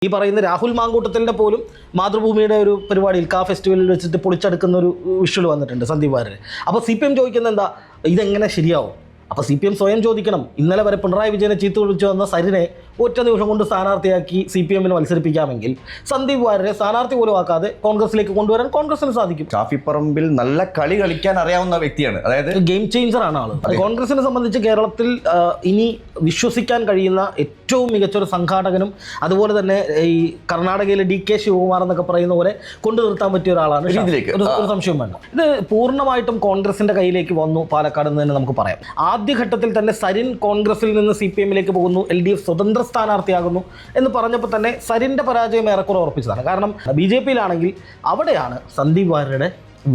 ഈ പറയുന്ന രാഹുൽ മാങ്കൂട്ടത്തിൻ്റെ പോലും മാതൃഭൂമിയുടെ ഒരു പരിപാടിയിൽ ഫെസ്റ്റിവലിൽ വെച്ചിട്ട് പൊളിച്ചെടുക്കുന്ന ഒരു വിഷ്വൽ വന്നിട്ടുണ്ട് സന്ദീപ് വാര്യർ. അപ്പോൾ CPM ചോദിക്കുന്നത് എന്താ, ഇതെങ്ങനെ ശരിയാവും? അപ്പോൾ CPM സ്വയം ചോദിക്കണം. ഇന്നലെ വരെ പിണറായി വിജയനെ ചീത്ത വിളിച്ചു വന്ന സരിനെ ഒറ്റ ദിവസം കൊണ്ട് സ്ഥാനാർത്ഥിയാക്കി CPM-ന് മത്സരിപ്പിക്കാമെങ്കിൽ സന്ദീപ് വാര്യരെ സ്ഥാനാർത്ഥി പോലും ആക്കാതെ കോൺഗ്രസിലേക്ക് കൊണ്ടുവരാൻ കോൺഗ്രസിന് സാധിക്കും. ഷാഫി പറമ്പിൽ നല്ല കളി കളിക്കാൻ അറിയാവുന്ന വ്യക്തിയാണ്, അതായത് ഗെയിം ചേഞ്ചർ ആണ് ആള്. കോൺഗ്രസിനെ സംബന്ധിച്ച് കേരളത്തിൽ ഇനി വിശ്വസിക്കാൻ കഴിയുന്ന ഏറ്റവും മികച്ചൊരു സംഘാടകനും അതുപോലെ തന്നെ ഈ കർണാടകയിലെ DK ശിവകുമാർ എന്നൊക്കെ പറയുന്ന പോലെ കൊണ്ടു നിർത്താൻ പറ്റിയ ഒരാളാണ്. ഒരു സംശയം വേണ്ട. ഇത് പൂർണ്ണമായിട്ടും കോൺഗ്രസിന്റെ കയ്യിലേക്ക് വന്നു പാലക്കാട് എന്ന് തന്നെ നമുക്ക് പറയാം. ആദ്യഘട്ടത്തിൽ തന്നെ സരിൻ കോൺഗ്രസിൽ നിന്ന് CPM-ലേക്ക് പോകുന്നു, LDF സ്വതന്ത്ര സ്ഥാനാർത്ഥിയാകുന്നു എന്ന് പറഞ്ഞപ്പോൾ തന്നെ സരിൻ്റെ പരാജയം ഏറെക്കുറെ ഉറപ്പിച്ചതാണ്. കാരണം BJP-യിലാണെങ്കിൽ അവിടെയാണ് സന്ദീപ് വാര്യരുടെ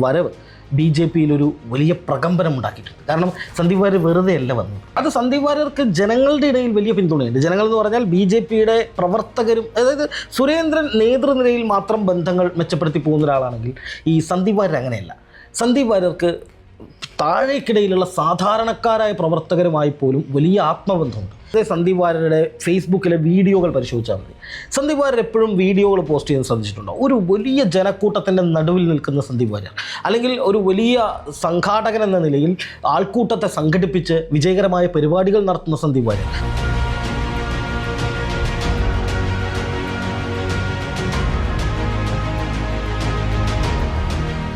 വരവ് BJP-യിൽ ഒരു വലിയ പ്രകമ്പനം ഉണ്ടാക്കിയിട്ടുണ്ട്. കാരണം സന്ദീപ് വാര്യർ വെറുതെ അല്ല വന്നത്. അത് സന്ദീപ് വാര്യർക്ക് ജനങ്ങളുടെ ഇടയിൽ വലിയ പിന്തുണയുണ്ട്. ജനങ്ങൾ എന്ന് പറഞ്ഞാൽ BJP-യുടെ പ്രവർത്തകരും, അതായത് സുരേന്ദ്രൻ നേതൃനിരയിൽ മാത്രം ബന്ധങ്ങൾ മെച്ചപ്പെടുത്തി പോകുന്ന ഒരാളാണെങ്കിൽ ഈ സന്ദീപ് വാര്യർ അങ്ങനെയല്ല. സന്ദീപ് വാര്യർക്ക് താഴേക്കിടയിലുള്ള സാധാരണക്കാരായ പ്രവർത്തകരുമായി പോലും വലിയ ആത്മബന്ധമുണ്ട്. സന്ദീപ് വാര്യരുടെ ഫേസ്ബുക്കിലെ വീഡിയോകൾ പരിശോധിച്ചാൽ മതി. സന്ദീപ് വാര്യർ എപ്പോഴും വീഡിയോകൾ പോസ്റ്റ് ചെയ്യാൻ ശ്രദ്ധിച്ചിട്ടുണ്ടോ? ഒരു വലിയ ജനക്കൂട്ടത്തിൻ്റെ നടുവിൽ നിൽക്കുന്ന സന്ദീപ് വാര്യർ, അല്ലെങ്കിൽ ഒരു വലിയ സംഘാടകൻ എന്ന നിലയിൽ ആൾക്കൂട്ടത്തെ സംഘടിപ്പിച്ച് വിജയകരമായ പരിപാടികൾ നടത്തുന്ന സന്ദീപ് വാര്യർ.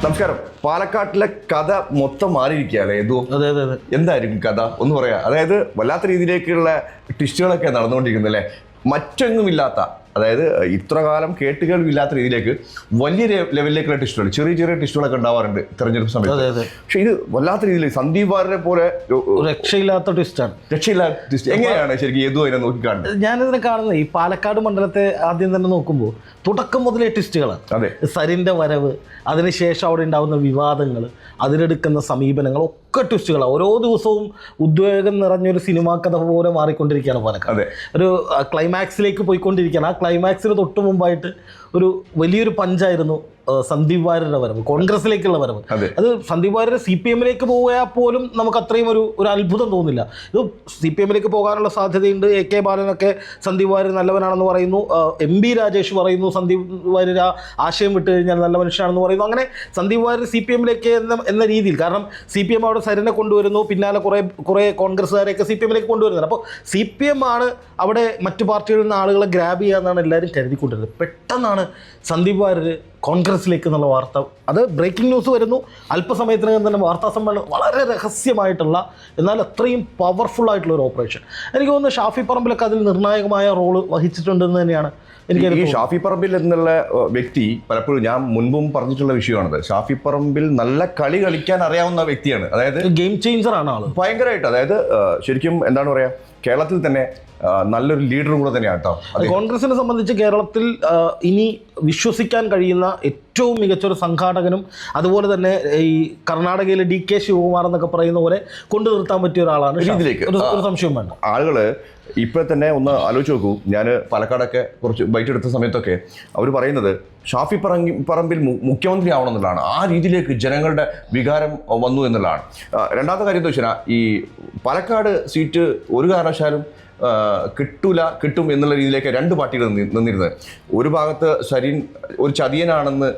നമസ്കാരം. പാലക്കാട്ടിലെ കഥ മൊത്തം മാറിയിരിക്കുകയാണ്. അതെ, എന്തായിരിക്കും കഥ ഒന്ന് പറയാ? അതായത് വല്ലാത്ത രീതിയിലേക്കുള്ള ട്വിസ്റ്റുകളൊക്കെ നടന്നുകൊണ്ടിരിക്കുന്നത് അല്ലേ? മറ്റെങ്ങുമില്ലാത്ത, അതായത് ഇത്ര കാലം കേട്ടുകേൾവില്ലാത്ത രീതിയിലേക്ക് വലിയ ലെവലിലേക്കുള്ള ട്വിസ്റ്റുകൾ, ചെറിയ ചെറിയ ട്വിസ്റ്റുകളൊക്കെ ഉണ്ടാവാറുണ്ട് തെരഞ്ഞെടുപ്പ് സമയത്ത്. പക്ഷെ ഇത് വല്ലാത്ത രീതിയിൽ സന്ദീപ് വാര്യരെ പോലെ രക്ഷയില്ലാത്ത ട്വിസ്റ്റാണ്. രക്ഷയില്ലാത്ത ട്വിസ്റ്റ് എങ്ങനെയാണ് ശരിക്കും ഏതോ അതിനെ നോക്കിക്കാണുന്നത്? ഞാനിതിനെ കാണുന്നത് ഈ പാലക്കാട് മണ്ഡലത്തെ ആദ്യം തന്നെ നോക്കുമ്പോൾ തുടക്കം മുതലേ ട്വിസ്റ്റുകളാണ്. അതെ, സരിൻ്റെ വരവ്, അതിനുശേഷം അവിടെ ഉണ്ടാകുന്ന വിവാദങ്ങൾ, അതിലെടുക്കുന്ന സമീപനങ്ങൾ ഒക്കെ ട്വിസ്റ്റുകളാണ്. ഓരോ ദിവസവും ഉദ്വേഗം നിറഞ്ഞൊരു സിനിമാ കഥ പോലെ മാറിക്കൊണ്ടിരിക്കുകയാണ് പാലക്കാട്. ഒരു ക്ലൈമാക്സിലേക്ക് പോയിക്കൊണ്ടിരിക്കുകയാണ്. ആ ക്ലൈമാക്സിന് തൊട്ട് മുമ്പായിട്ട് ഒരു വലിയൊരു പഞ്ചായിരുന്നു സന്ദീപ് വാര്യരുടെ വരവ്, കോൺഗ്രസിലേക്കുള്ള വരവ്. അത് സന്ദീപ് വാര്യർ CPM-ലേക്ക് പോയാൽ പോലും നമുക്ക് അത്രയും ഒരു അത്ഭുതം തോന്നില്ല. ഇത് CPM-ലേക്ക് പോകാനുള്ള സാധ്യതയുണ്ട്. AK ബാലനൊക്കെ സന്ദീപ് വാര്യർ നല്ലവനാണെന്ന് പറയുന്നു. MB രാജേഷ് പറയുന്നു സന്ദീപ് വാര്യർ ആശയം വിട്ട് കഴിഞ്ഞാൽ നല്ല മനുഷ്യനാണെന്ന് പറയുന്നു. അങ്ങനെ സന്ദീപ് വാര്യർ CPM-ലേക്ക് എന്ന രീതിയിൽ, കാരണം CPM അവിടെ സരിനെ കൊണ്ടുവരുന്നു, പിന്നാലെ കുറേ കോൺഗ്രസ്സുകാരെയൊക്കെ CPM-ലേക്ക് കൊണ്ടുവരുന്നത്. അപ്പോൾ CPM ആണ് അവിടെ മറ്റു പാർട്ടികളിൽ നിന്ന് ആളുകളെ ഗ്രാബ് ചെയ്യാമെന്നാണ് എല്ലാവരും കരുതിക്കൊണ്ടിരുന്നത്. പെട്ടെന്നാണ് സന്ദീപ് വാര്യർ കോൺഗ്രസിലേക്ക് എന്നുള്ള വാർത്ത, അത് ബ്രേക്കിംഗ് ന്യൂസ് വരുന്നു. അല്പസമയത്തിനകം തന്നെ വാർത്താ സമ്മേളനം, വളരെ രഹസ്യമായിട്ടുള്ള എന്നാൽ അത്രയും പവർഫുൾ ആയിട്ടുള്ള ഒരു ഓപ്പറേഷൻ. എനിക്ക് തോന്നുന്നു ഷാഫി പറമ്പിലൊക്കെ അതിൽ നിർണായകമായ റോള് വഹിച്ചിട്ടുണ്ടെന്ന് തന്നെയാണ് എനിക്ക്. ഈ ഷാഫി പറമ്പിൽ എന്നുള്ള വ്യക്തി പലപ്പോഴും ഞാൻ മുൻപും പറഞ്ഞിട്ടുള്ള വിഷയമാണത്. ഷാഫി പറമ്പിൽ നല്ല കളി കളിക്കാൻ അറിയാവുന്ന വ്യക്തിയാണ്, അതായത് ഗെയിം ചേഞ്ചർ ആണ് ആള് ഭയങ്കരമായിട്ട്. അതായത് ശരിക്കും എന്താണ് പറയാ, കേരളത്തിൽ തന്നെ നല്ലൊരു ലീഡർ കൂടെ തന്നെയാണ് കേട്ടോ. കോൺഗ്രസിനെ സംബന്ധിച്ച് കേരളത്തിൽ ഇനി വിശ്വസിക്കാൻ കഴിയുന്ന ഏറ്റവും മികച്ചൊരു സംഘാടകനും അതുപോലെ തന്നെ ഈ കർണാടകയിലെ DK ശിവകുമാർ എന്നൊക്കെ പറയുന്ന പോലെ കൊണ്ടു നിർത്താൻ പറ്റിയ ഒരാളാണ്. ഇതിലേക്ക് ഒരു സംശയം വേണ്ട. ആളുകള് ഇപ്പോൾ തന്നെ ഒന്ന് ആലോചിച്ച് നോക്കൂ. ഞാൻ പാലക്കാടൊക്കെ കുറച്ച് ബൈറ്റ് എടുത്ത സമയത്തൊക്കെ അവർ പറയുന്നത് ഷാഫി പറമ്പിൽ മുഖ്യമന്ത്രി ആവണം എന്നുള്ളതാണ്. ആ രീതിയിലേക്ക് ജനങ്ങളുടെ വികാരം വന്നു എന്നുള്ളതാണ്. രണ്ടാമത്തെ കാര്യം എന്താ വെച്ചാൽ, ഈ പാലക്കാട് സീറ്റ് ഒരു കാരണവശാലും കിട്ടും എന്നുള്ള രീതിയിലേക്ക് രണ്ട് പാർട്ടികൾ നിന്നിരുന്നത്. ഒരു ഭാഗത്ത് സരിൻ ഒരു ചതിയനാണെന്ന്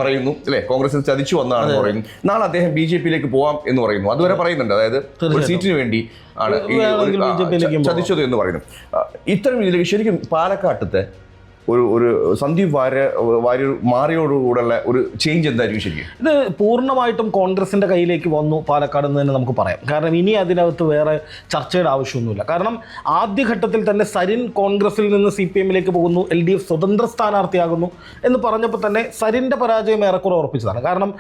പറയുന്നു അല്ലേ, കോൺഗ്രസിൽ ചതിച്ചു വന്നാണെന്ന് പറയുന്നു. നാളെ അദ്ദേഹം BJP-യിലേക്ക് പോവാം എന്ന് പറയുന്നു. അതുവരെ പറയുന്നുണ്ട്, അതായത് ഒരു സീറ്റിന് വേണ്ടി ആണ് ചതിച്ചത് എന്ന് പറയുന്നു. ഇത്തരം രീതിയിലേക്ക് ശരിക്കും പാലക്കാട്ടത്തെ ഒരു സന്ദീപ് വാര്യർ മാറിയോടുകൂടെയുള്ള ഒരു ചേഞ്ച് എന്തായിരിക്കും ശരിക്കും? ഇത് പൂർണ്ണമായിട്ടും കോൺഗ്രസിൻ്റെ കയ്യിലേക്ക് വന്നു പാലക്കാട് എന്ന് തന്നെ നമുക്ക് പറയാം. കാരണം ഇനി അതിനകത്ത് വേറെ ചർച്ചയുടെ ആവശ്യമൊന്നുമില്ല. കാരണം ആദ്യഘട്ടത്തിൽ തന്നെ സരിൻ കോൺഗ്രസിൽ നിന്ന് CPM-ലേക്ക് പോകുന്നു, LDF സ്വതന്ത്ര സ്ഥാനാർത്ഥിയാകുന്നു എന്ന് പറഞ്ഞപ്പോൾ തന്നെ സരിൻ്റെ പരാജയം ഏറെക്കുറെ ഉറപ്പിച്ചതാണ്. കാരണം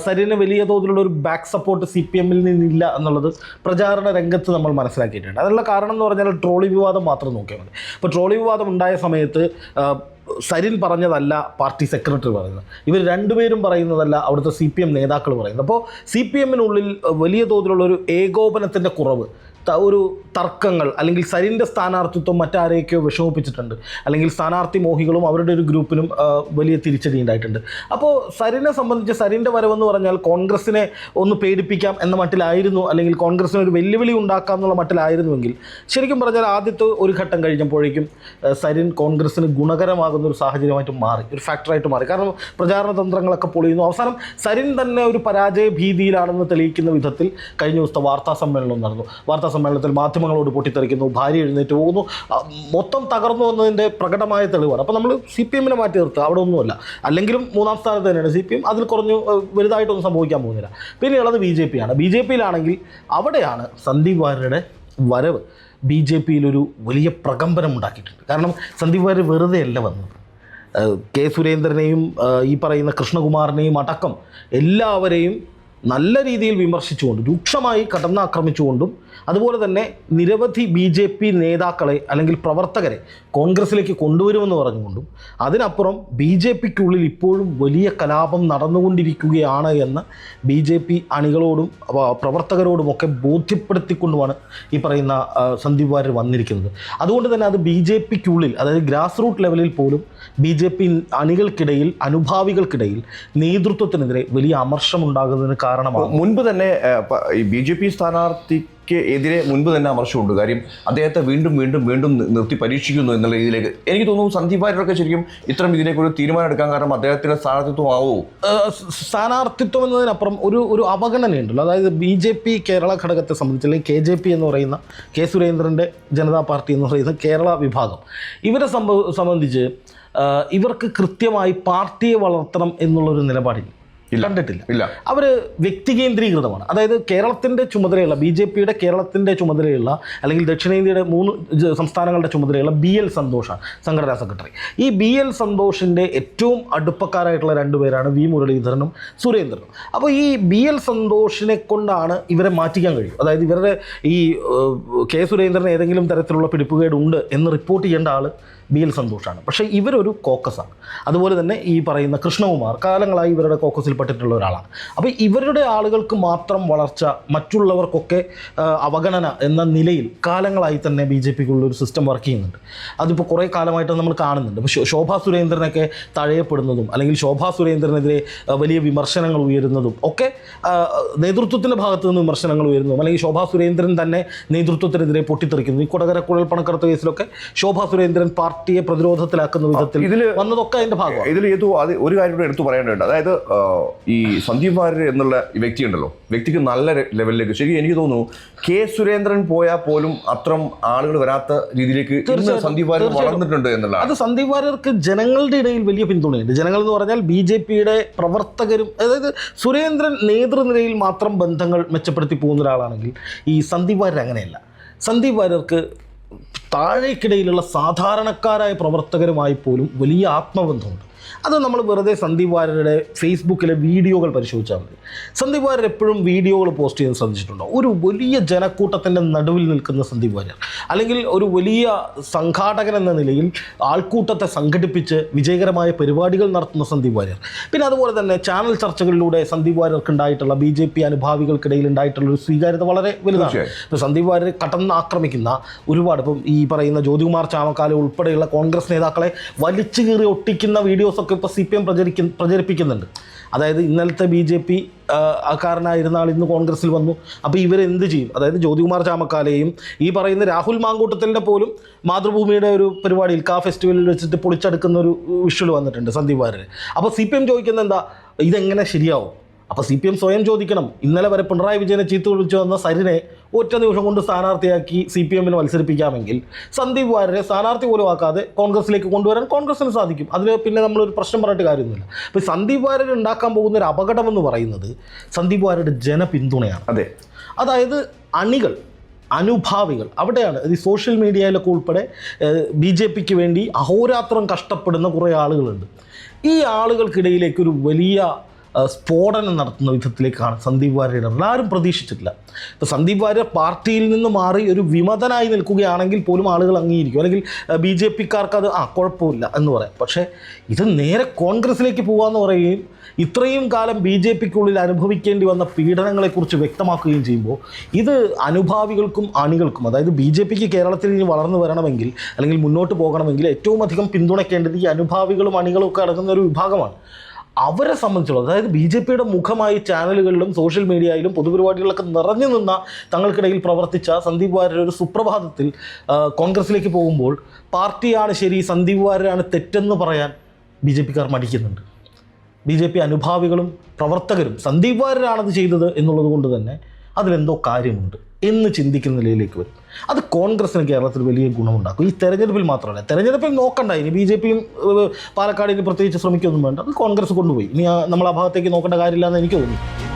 സരിന് വലിയ തോതിലുള്ള ഒരു ബാക്ക് സപ്പോർട്ട് CPM-ൽ നിന്നില്ല എന്നുള്ളത് പ്രചാരണ രംഗത്ത് നമ്മൾ മനസ്സിലാക്കിയിട്ടുണ്ട്. അതിനുള്ള കാരണം എന്ന് പറഞ്ഞാൽ ട്രോളി വിവാദം മാത്രം നോക്കിയാൽ മതി. ഇപ്പോൾ ട്രോളി വിവാദം ഉണ്ടായ സമയത്ത് സരിൻ പറഞ്ഞതല്ല പാർട്ടി സെക്രട്ടറി പറയുന്നത്, ഇവർ രണ്ടുപേരും പറയുന്നതല്ല അവിടുത്തെ CPM നേതാക്കൾ പറയുന്നത്. അപ്പോൾ CPM-നുള്ളിൽ വലിയ തോതിലുള്ള ഒരു ഏകോപനത്തിൻ്റെ കുറവ് ഒരു തർക്കങ്ങൾ അല്ലെങ്കിൽ സരിൻ്റെ സ്ഥാനാർത്ഥിത്വം മറ്റാരെയൊക്കെയോ വിഷമിപ്പിച്ചിട്ടുണ്ട്, അല്ലെങ്കിൽ സ്ഥാനാർത്ഥി മോഹികളും അവരുടെ ഒരു ഗ്രൂപ്പിനും വലിയ തിരിച്ചടി ഉണ്ടായിട്ടുണ്ട്. അപ്പോൾ സരിനെ സംബന്ധിച്ച് സരിൻ്റെ വരവെന്ന് പറഞ്ഞാൽ കോൺഗ്രസിനെ ഒന്ന് പേടിപ്പിക്കാം എന്ന മട്ടിലായിരുന്നു, അല്ലെങ്കിൽ കോൺഗ്രസിന് ഒരു വെല്ലുവിളി ഉണ്ടാക്കാം എന്നുള്ള മട്ടിലായിരുന്നുവെങ്കിൽ ശരിക്കും പറഞ്ഞാൽ ആദ്യത്തെ ഒരു ഘട്ടം കഴിഞ്ഞപ്പോഴേക്കും സരിൻ കോൺഗ്രസിന് ഗുണകരമാകുന്ന ഒരു സാഹചര്യമായിട്ട് മാറി, ഒരു ഫാക്ടറായിട്ട് മാറി. കാരണം പ്രചാരണ തന്ത്രങ്ങളൊക്കെ പൊളിയുന്നു. അവസാനം സരിൻ തന്നെ ഒരു പരാജയ ഭീതിയിലാണെന്ന് തെളിയിക്കുന്ന വിധത്തിൽ കഴിഞ്ഞ ദിവസത്തെ വാർത്താ സമ്മേളനം നടന്നു. വാർത്താ സമ്മേളനത്തിൽ മാധ്യമങ്ങളോട് പൊട്ടിത്തെറിക്കുന്നു, ഭാര്യ എഴുന്നേറ്റ് പോകുന്നു, മൊത്തം തകർന്നു വന്നതിൻ്റെ പ്രകടമായ തെളിവാണ്. അപ്പോൾ നമ്മൾ CPM മാറ്റി നിർത്തുക, അവിടെ ഒന്നുമല്ല. അല്ലെങ്കിലും 3ാം സ്ഥാനത്ത് തന്നെയാണ് CPM, അതിൽ കുറഞ്ഞു വലുതായിട്ടൊന്നും സംഭവിക്കാൻ പോകുന്നില്ല. പിന്നെയുള്ളത് BJP ആണ്. BJP-യിലാണെങ്കിൽ അവിടെയാണ് സന്ദീപ് വാര്യരുടെ വരവ് BJP-യിലൊരു വലിയ പ്രകമ്പനം ഉണ്ടാക്കിയിട്ടുണ്ട്. കാരണം സന്ദീപ് വാര്യർ വെറുതെ അല്ല വന്നത്. കെ സുരേന്ദ്രനെയും ഈ പറയുന്ന കൃഷ്ണകുമാറിനെയും അടക്കം എല്ലാവരെയും നല്ല രീതിയിൽ വിമർശിച്ചുകൊണ്ടും രൂക്ഷമായി കടന്നാക്രമിച്ചുകൊണ്ടും അതുപോലെ തന്നെ നിരവധി BJP നേതാക്കളെ അല്ലെങ്കിൽ പ്രവർത്തകരെ കോൺഗ്രസിലേക്ക് കൊണ്ടുവരുമെന്ന് പറഞ്ഞുകൊണ്ടും അതിനപ്പുറം BJP-ക്കുള്ളിൽ ഇപ്പോഴും വലിയ കലാപം നടന്നുകൊണ്ടിരിക്കുകയാണ് എന്ന് BJP അണികളോടും പ്രവർത്തകരോടുമൊക്കെ ബോധ്യപ്പെടുത്തിക്കൊണ്ടുമാണ് ഈ പറയുന്ന സന്ദീപ് വാര്യർ വന്നിരിക്കുന്നത്. അതുകൊണ്ട് തന്നെ അത് BJP-ക്കുള്ളിൽ, അതായത് ഗ്രാസ് റൂട്ട് ലെവലിൽ പോലും BJP അണികൾക്കിടയിൽ, അനുഭാവികൾക്കിടയിൽ നേതൃത്വത്തിനെതിരെ വലിയ അമർഷമുണ്ടാകുന്നതിന് കാരണമാണ്. മുൻപ് തന്നെ ഈ BJP സ്ഥാനാർത്ഥിക്ക് എതിരെ മുൻപ് തന്നെ അമർഷമുണ്ട്. കാര്യം അദ്ദേഹത്തെ വീണ്ടും വീണ്ടും വീണ്ടും നിർത്തി പരീക്ഷിക്കുന്നു എന്നുള്ള രീതിയിലേക്ക് എനിക്ക് തോന്നുന്നു സന്ദീപ് വാര്യരൊക്കെ ശരിക്കും ഇത്തരം ഇതിലേക്ക് ഒരു തീരുമാനം എടുക്കാൻ കാരണം അദ്ദേഹത്തിന്റെ സ്ഥാനാർത്ഥിത്വം ആവോ? സ്ഥാനാർത്ഥിത്വം എന്നതിനപ്പുറം ഒരു അവഗണനയുണ്ടല്ലോ. അതായത് BJP കേരള ഘടകത്തെ സംബന്ധിച്ച്, അല്ലെങ്കിൽ KJP എന്ന് പറയുന്ന കെ സുരേന്ദ്രൻ്റെ ജനതാ പാർട്ടി എന്ന് പറയുന്ന കേരള വിഭാഗം, ഇവരെ സംബന്ധിച്ച് ഇവർക്ക് കൃത്യമായി പാർട്ടിയെ വളർത്തണം എന്നുള്ളൊരു നിലപാടില്ല, കണ്ടിട്ടില്ല. അവർ വ്യക്തികേന്ദ്രീകൃതമാണ്. അതായത് കേരളത്തിൻ്റെ ചുമതലയുള്ള BJP-യുടെ കേരളത്തിൻ്റെ ചുമതലയുള്ള അല്ലെങ്കിൽ ദക്ഷിണേന്ത്യയുടെ 3 സംസ്ഥാനങ്ങളുടെ ചുമതലയുള്ള BL സന്തോഷാണ് സംഘടനാ സെക്രട്ടറി. ഈ BL സന്തോഷിൻ്റെ ഏറ്റവും അടുപ്പക്കാരായിട്ടുള്ള 2 പേരാണ് V മുരളീധരനും സുരേന്ദ്രനും. അപ്പോൾ ഈ BL സന്തോഷിനെ കൊണ്ടാണ് ഇവരെ മാറ്റിക്കാൻ കഴിയും. അതായത് ഇവരുടെ ഈ കെ സുരേന്ദ്രന് ഏതെങ്കിലും തരത്തിലുള്ള പിടിപ്പുകേടുണ്ട് എന്ന് റിപ്പോർട്ട് ചെയ്യേണ്ട ആൾ BL സന്തോഷാണ്. പക്ഷേ ഇവരൊരു കോക്കസാണ്. അതുപോലെ തന്നെ ഈ പറയുന്ന കൃഷ്ണകുമാർ കാലങ്ങളായി ഇവരുടെ കോക്കസിൽ പെട്ടിട്ടുള്ള ഒരാളാണ്. അപ്പോൾ ഇവരുടെ ആളുകൾക്ക് മാത്രം വളർച്ച, മറ്റുള്ളവർക്കൊക്കെ അവഗണന എന്ന നിലയിൽ കാലങ്ങളായി തന്നെ BJP-ക്കുള്ളൊരു സിസ്റ്റം വർക്ക് ചെയ്യുന്നുണ്ട്. അതിപ്പോൾ കുറേ കാലമായിട്ട് നമ്മൾ കാണുന്നുണ്ട്. ഇപ്പോൾ ശോഭാ സുരേന്ദ്രനൊക്കെ തഴയപ്പെടുന്നതും അല്ലെങ്കിൽ ശോഭാ സുരേന്ദ്രനെതിരെ വലിയ വിമർശനങ്ങൾ ഉയരുന്നതും ഒക്കെ നേതൃത്വത്തിൻ്റെ ഭാഗത്തു നിന്ന് വിമർശനങ്ങൾ ഉയരുന്നതും, അല്ലെങ്കിൽ ശോഭാ സുരേന്ദ്രൻ തന്നെ നേതൃത്വത്തിനെതിരെ പൊട്ടിത്തെറിക്കുന്നു. ഈ കൊടകര കുഴൽപ്പണക്കടത്ത് കേസിലൊക്കെ ശോഭാ സുരേന്ദ്രൻ പാർട്ടിയെ പ്രതിരോധത്തിലാക്കുന്ന വിധത്തിൽ ഇതിൽ വന്നതൊക്കെ അതിൻ്റെ ഭാഗമാണ്. ഇതിൽ അത് ഒരു കാര്യം കൂടെ എടുത്തു പറയേണ്ടതുണ്ട്. അതായത് ഈ സന്ദീപ് വാര്യർ എന്നുള്ള വ്യക്തി ഉണ്ടല്ലോ, വ്യക്തിക്ക് നല്ല ലെവലിലേക്ക് ശരി എനിക്ക് തോന്നുന്നു കെ സുരേന്ദ്രൻ പോയാൽ പോലും അത്രം ആളുകൾ വരാത്ത രീതിയിലേക്ക് സന്ദീപ് വാര്യർ വളർന്നിട്ടുണ്ട് എന്നുള്ളതാണ്. അത് സന്ദീപ് വാര്യർക്ക് ജനങ്ങളുടെ ഇടയിൽ വലിയ പിന്തുണയുണ്ട്. ജനങ്ങൾ എന്ന് പറഞ്ഞാൽ BJP-യുടെ പ്രവർത്തകരും, അതായത് സുരേന്ദ്രൻ നേതൃനിരയിൽ മാത്രം ബന്ധങ്ങൾ മെച്ചപ്പെടുത്തി പോകുന്ന ഒരാളാണെങ്കിൽ ഈ സന്ദീപ് വാര്യർ അങ്ങനെയല്ല. സന്ദീപ് വാര്യർക്ക് താഴേക്കിടയിലുള്ള സാധാരണക്കാരായ പ്രവർത്തകരുമായി പോലും വലിയ ആത്മബന്ധമുണ്ട്. അത് നമ്മൾ വെറുതെ സന്ദീപ് വാര്യരുടെ ഫേസ്ബുക്കിലെ വീഡിയോകൾ പരിശോധിച്ചാൽ മതി. സന്ദീപ് വാര്യർ എപ്പോഴും വീഡിയോകൾ പോസ്റ്റ് ചെയ്യാൻ ശ്രദ്ധിച്ചിട്ടുണ്ടോ? ഒരു വലിയ ജനക്കൂട്ടത്തിൻ്റെ നടുവിൽ നിൽക്കുന്ന സന്ദീപ് വാര്യർ, അല്ലെങ്കിൽ ഒരു വലിയ സംഘാടകൻ എന്ന നിലയിൽ ആൾക്കൂട്ടത്തെ സംഘടിപ്പിച്ച് വിജയകരമായ പരിപാടികൾ നടത്തുന്ന സന്ദീപ് വാര്യർ. പിന്നെ അതുപോലെ തന്നെ ചാനൽ ചർച്ചകളിലൂടെ സന്ദീപ് വാര്യർക്ക് ഉണ്ടായിട്ടുള്ള BJP അനുഭാവികൾക്കിടയിൽ ഉണ്ടായിട്ടുള്ള ഒരു സ്വീകാര്യത വളരെ വലുതാണ്. ഇപ്പോൾ സന്ദീപ് വാര്യർ കടന്നാക്രമിക്കുന്ന ഒരുപാട്, ഇപ്പം ഈ പറയുന്ന ജ്യോതികുമാർ ചാമക്കാല ഉൾപ്പെടെയുള്ള കോൺഗ്രസ് നേതാക്കളെ വലിച്ചു കീറി ഒട്ടിക്കുന്ന വീഡിയോസൊക്കെ ഇപ്പോൾ CPM പ്രചരിപ്പിക്കുന്നുണ്ട്. അതായത് ഇന്നലത്തെ BJP കാരനായിരുന്ന ആൾ ഇന്ന് കോൺഗ്രസിൽ വന്നു, അപ്പോൾ ഇവരെന്ത് ചെയ്യും? അതായത് ജ്യോതികുമാർ ചാമക്കാലയും ഈ പറയുന്ന രാഹുൽ മാങ്കൂട്ടത്തിൻ്റെ പോലും മാതൃഭൂമിയുടെ ഒരു പരിപാടിയിൽ ഫെസ്റ്റിവലിൽ വെച്ചിട്ട് പൊളിച്ചെടുക്കുന്ന ഒരു വിഷ്വൽ വന്നിട്ടുണ്ട് സന്ദീപ് വാര്യർ. അപ്പോൾ CPM ചോദിക്കുന്നത് എന്താ, ഇതെങ്ങനെ ശരിയാവും? അപ്പോൾ CPM സ്വയം ചോദിക്കണം. ഇന്നലെ വരെ പിണറായി വിജയനെ ചീത്ത വിളിച്ചു വന്ന സരിനെ ഒറ്റ ദിവസം കൊണ്ട് സ്ഥാനാർത്ഥിയാക്കി CPM-ന് മത്സരിപ്പിക്കാമെങ്കിൽ സന്ദീപ് വാര്യരെ സ്ഥാനാർത്ഥി പോലും ആക്കാതെ കോൺഗ്രസിലേക്ക് കൊണ്ടുവരാൻ കോൺഗ്രസിന് സാധിക്കും. അതിൽ പിന്നെ നമ്മളൊരു പ്രശ്നം പറഞ്ഞിട്ട് കാര്യമൊന്നുമില്ല. അപ്പോൾ സന്ദീപ് വാര്യർ ഉണ്ടാക്കാൻ പോകുന്ന ഒരു അപകടമെന്ന് പറയുന്നത് സന്ദീപ് വാര്യരുടെ ജനപിന്തുണയാണ്. അതെ, അതായത് അണികൾ, അനുഭാവികൾ അവിടെയാണ്. ഈ സോഷ്യൽ മീഡിയയിലൊക്കെ ഉൾപ്പെടെ BJP-ക്ക് വേണ്ടി അഹോരാത്രം കഷ്ടപ്പെടുന്ന കുറേ ആളുകളുണ്ട്. ഈ ആളുകൾക്കിടയിലേക്കൊരു വലിയ സ്ഫോടനം നടത്തുന്ന വിധത്തിലേക്കാണ് സന്ദീപ് വാര്യരുടെ ആരും പ്രതീക്ഷിച്ചിട്ടില്ല. ഇപ്പോൾ സന്ദീപ് വാര്യർ പാർട്ടിയിൽ നിന്ന് മാറി ഒരു വിമതനായി നിൽക്കുകയാണെങ്കിൽ പോലും ആളുകൾ അംഗീകരിക്കും, അല്ലെങ്കിൽ BJP-ക്കാർക്ക് അത് കുഴപ്പമില്ല എന്ന് പറയാം. പക്ഷേ ഇത് നേരെ കോൺഗ്രസിലേക്ക് പോകാമെന്ന് പറയുകയും ഇത്രയും കാലം BJP-ക്കുള്ളിൽ അനുഭവിക്കേണ്ടി വന്ന പീഡനങ്ങളെക്കുറിച്ച് വ്യക്തമാക്കുകയും ചെയ്യുമ്പോൾ ഇത് അനുഭാവികൾക്കും അണികൾക്കും, അതായത് BJP-ക്ക് കേരളത്തിൽ ഇനി വളർന്നു വരണമെങ്കിൽ അല്ലെങ്കിൽ മുന്നോട്ട് പോകണമെങ്കിൽ ഏറ്റവും അധികം പിന്തുണയ്ക്കേണ്ടത് ഈ അനുഭാവികളും അണികളും ഒക്കെ അടങ്ങുന്ന ഒരു വിഭാഗമാണ്. അവരെ സംബന്ധിച്ചുള്ളത്, അതായത് BJP-യുടെ മുഖമായി ചാനലുകളിലും സോഷ്യൽ മീഡിയയിലും പൊതുപരിപാടികളിലൊക്കെ നിറഞ്ഞു നിന്ന തങ്ങൾക്കിടയിൽ പ്രവർത്തിച്ച സന്ദീപ് വാര്യർ ഒരു സുപ്രഭാതത്തിൽ കോൺഗ്രസിലേക്ക് പോകുമ്പോൾ പാർട്ടിയാണ് ശരി, സന്ദീപ് വാര്യരാണ് തെറ്റെന്ന് പറയാൻ BJP-ക്കാർ മടിക്കുന്നുണ്ട്. BJP അനുഭാവികളും പ്രവർത്തകരും സന്ദീപ് വാര്യരാണത് ചെയ്തത് എന്നുള്ളത് കൊണ്ട് തന്നെ അതിലെന്തോ കാര്യമുണ്ട് എന്ന് ചിന്തിക്കുന്ന നിലയിലേക്ക് വരും. അത് കോൺഗ്രസിന് കേരളത്തിൽ വലിയ ഗുണമുണ്ടാക്കും. ഈ തെരഞ്ഞെടുപ്പിൽ മാത്രമല്ല, തെരഞ്ഞെടുപ്പിൽ നോക്കണ്ട, ഇനി BJP-യും പാലക്കാട് ഇനി പ്രത്യേകിച്ച് ശ്രമിക്കൊന്നും വേണ്ട, അത് കോൺഗ്രസ് കൊണ്ടുപോയി, ഇനി നമ്മൾ ആ ഭാഗത്തേക്ക് നോക്കേണ്ട കാര്യമില്ല എന്ന് എനിക്ക് തോന്നുന്നു.